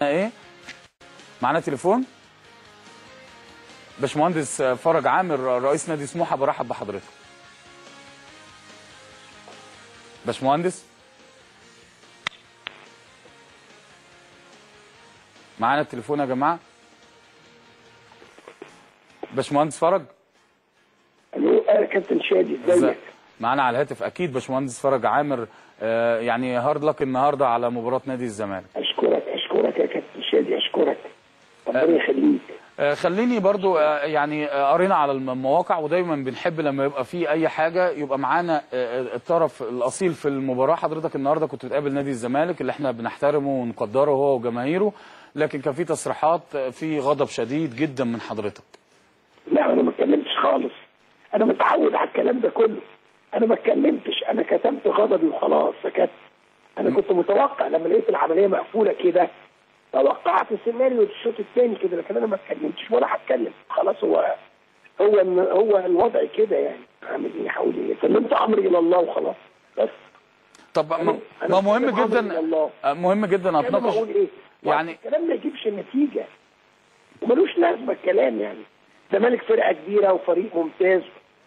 ايه معانا تليفون باشمهندس فرج عامر رئيس نادي سموحه، برحب بحضرتك. باشمهندس معانا التليفون يا جماعه. باشمهندس فرج. الو كابتن شادي ازيك؟ معانا على الهاتف اكيد باشمهندس فرج عامر. يعني هارد لك النهارده على مباراه نادي الزمالك. اشكرك يا كابتن شادي، اشكرك ربنا يخليك. خليني برضو يعني قرينا على المواقع، ودايما بنحب لما يبقى في اي حاجه يبقى معانا الطرف الاصيل في المباراه. حضرتك النهارده كنت بتقابل نادي الزمالك اللي احنا بنحترمه ونقدره هو وجماهيره، لكن كان في تصريحات في غضب شديد جدا من حضرتك. لا انا ما اتكلمتش خالص، انا متعود على الكلام ده كله. انا ما اتكلمتش، انا كتمت غضبي وخلاص سكت. انا كنت متوقع لما لقيت العمليه مقفوله كده، توقعت سيناريو الشوط الثاني كده، لكن انا ما اتكلمتش ولا هتكلم. خلاص هو الوضع كده يعني. اعمل ايه؟ هقول ايه؟ سلمت امري الى الله وخلاص بس. طب ما مهم جدا، مهم جدا اتناقش ايه يعني. الكلام ما يجيبش نتيجه وملوش لازمه الكلام يعني. الزمالك فرقه كبيره وفريق ممتاز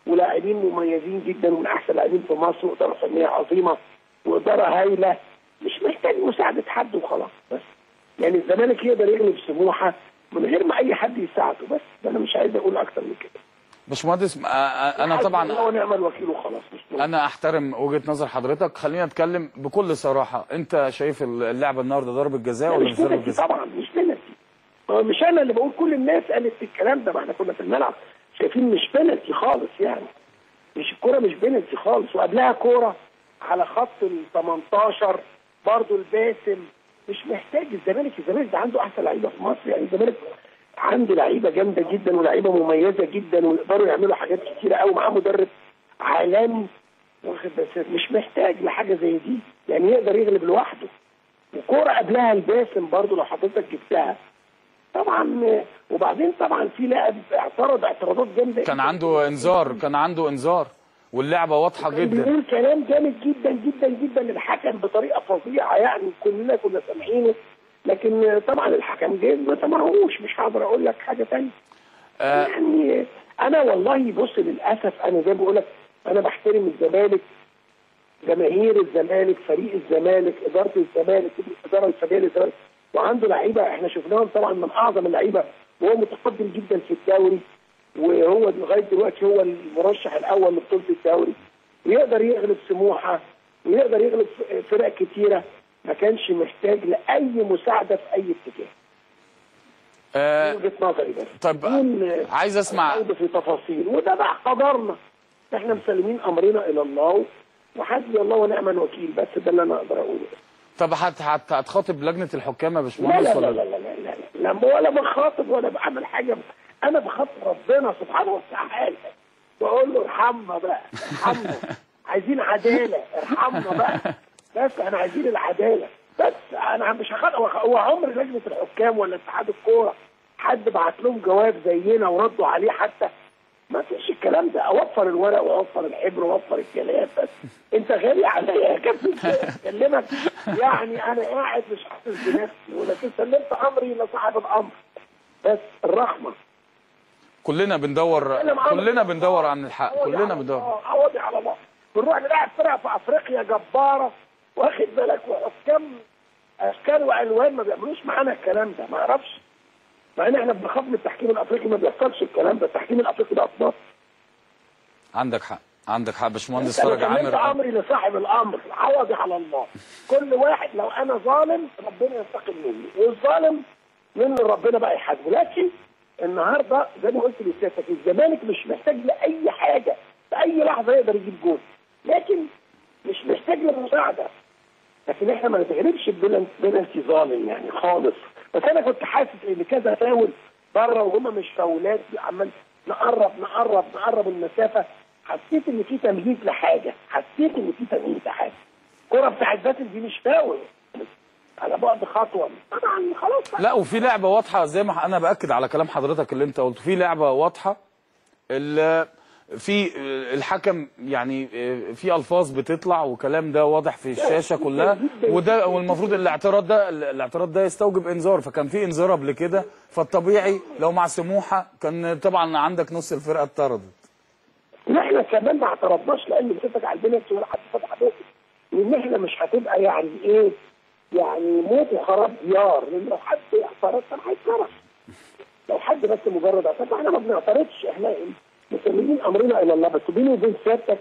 ولاعبين مميزين جدا ومن احسن لاعبين في مصر واداره فنيه عظيمه واداره هايله، مش محتاج مساعده حد وخلاص بس. يعني الزمالك يقدر يغلب سموحه من غير ما اي حد يساعده بس. انا مش عايز اقول اكتر من كده. باشمهندس انا طبعا الله ونعم الوكيل وخلاص. انا احترم وجهه نظر حضرتك. خلينا نتكلم بكل صراحه، انت شايف اللعبه النهارده ضربه جزاء ولا مش ضربه جزاء؟ طبعا مش بنالتي. مش انا اللي بقول، كل الناس قالت الكلام ده، ما احنا كنا في الملعب شايفين مش بنالتي خالص يعني. مش الكوره مش بنالتي خالص، وقبلها كوره على خط ال 18 برضه الباسم. مش محتاج الزمالك ده عنده احسن لعيبه في مصر يعني. الزمالك عنده لعيبه جامده جدا ولاعيبه مميزه جدا ويقدروا يعملوا حاجات كتيره قوي، معاه مدرب عالمي واخد. بس مش محتاج لحاجه زي دي يعني، يقدر يغلب لوحده. وكوره قبلها الباسم برضه لو حضرتك جبتها طبعا. وبعدين طبعا في لاعب اعترض اعتراضات جامده، كان عنده انذار واللعبه واضحه جدا. بيقول كلام جامد جدا جدا جدا للحكم بطريقه فظيعه يعني، كلنا كنا سامعينه. لكن طبعا الحكم جاي ما سمعهوش، مش هقدر اقول لك حاجه ثانيه. يعني انا والله بص للاسف انا زي ما بقول لك، انا بحترم الزمالك، جماهير الزمالك، فريق الزمالك، اداره الزمالك، الاداره الفنيه للزمالك، وعنده لعيبه احنا شفناهم طبعا من اعظم اللعيبه، وهو متقدم جدا في الدوري، وهو لغايه دلوقتي هو المرشح الاول لبطوله الدوري، ويقدر يغلب سموحه ويقدر يغلب فرق كتيره. ما كانش محتاج لاي مساعده في اي اتجاه. وجهه نظري بس. طب عايز اسمع في تفاصيل، وده بقى قدرنا، احنا مسلمين امرنا الى الله وحسبي الله ونعم الوكيل. بس ده اللي انا اقدر اقوله. طب هتخاطب لجنه الحكام يا لا باشمهندس لا ولا لا لا لا لا لا ولا بخاطب ولا بعمل حاجه. انا بخاطب ربنا سبحانه وتعالى واقول له ارحمنا بقى، ارحمنا. عايزين عداله، ارحمنا بقى. بس انا عايزين العداله بس. انا مش هخاطب. هو عمر لجنه الحكام ولا اتحاد الكوره حد بعت لهم جواب زينا وردوا عليه حتى؟ ما فيش الكلام ده. اوفر الورق واوفر الحبر واوفر الكلام بس. انت غالي عليا يا كابتن اكلمك يعني. انا قاعد مش حاسس بنفسي، ولكن سلمت امري لصاحب الامر بس. الرحمه كلنا بندور عن الحق، كلنا بندور. عوضي على الله. بنروح نلعب فرقه في افريقيا جباره واخد بالك، وحكام اشكال والوان ما بيعملوش معانا الكلام ده، ما اعرفش. مع ان احنا بنخاف من التحكيم الافريقي، ما بيحصلش الكلام ده. التحكيم الافريقي ده في مصر. عندك حق باشمهندس فرج عامر. انا امري لصاحب الامر، عوضي على الله. كل واحد لو انا ظالم ربنا ينتقم مني، والظالم من ربنا بقى يحاسبه. لكن النهارده زي ما قلت لسيادتك الزمالك مش محتاج لاي حاجه، في اي لحظه يقدر يجيب جول، لكن مش محتاج للمساعده. لكن احنا ما نتغلبش بنالتي ظالم يعني خالص. بس انا كنت حاسس ان كذا فاول بره وهم مش فاولات، عمال نقرب المسافه. حسيت ان في تمهيد لحاجه، الكره بتاعت باسل دي مش فاول على بعد خطوه طبعا خلاص. لا وفي لعبه واضحه زي ما انا باكد على كلام حضرتك اللي انت قلته، في لعبه واضحه. في الحكم يعني في الفاظ بتطلع وكلام ده واضح في الشاشه كلها، وده والمفروض الاعتراض ده يستوجب انذار، فكان في انذار قبل كده، فالطبيعي لو مع سموحه كان طبعا عندك نص الفرقه اتطردت. لا احنا كمان ما اعترضناش لان بتفتح على البنت ولا حد فتح بوقه، لان احنا مش هتبقى يعني ايه يعني موت وخراب ديار، لان لو حد اعترض كان هيتكرر. لو حد بس مجرد اعتراض احنا ما بنعترضش، احنا مسلمين امرنا الى الله. بس بيني وبين سيادتك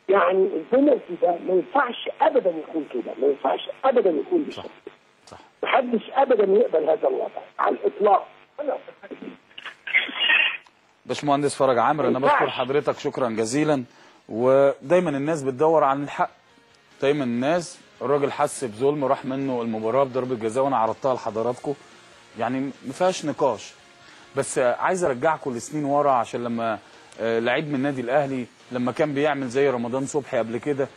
يعني البنالتي ده ما ينفعش ابدا يكون كده، ما ينفعش ابدا يكون بالشكل ده. صح. محدش ابدا يقبل هذا الوضع على الاطلاق. باشمهندس فرج عامر، انا بشكر حضرتك شكرا جزيلا. ودايما الناس بتدور عن الحق، دايما الناس، الراجل حس بظلم وراح منه المباراه بضربه جزاء وانا عرضتها لحضراتكم، يعني ما فيهاش نقاش. بس عايز ارجعكم لسنين ورا، عشان لما لعيب من النادي الاهلي لما كان بيعمل زي رمضان صبحي قبل كده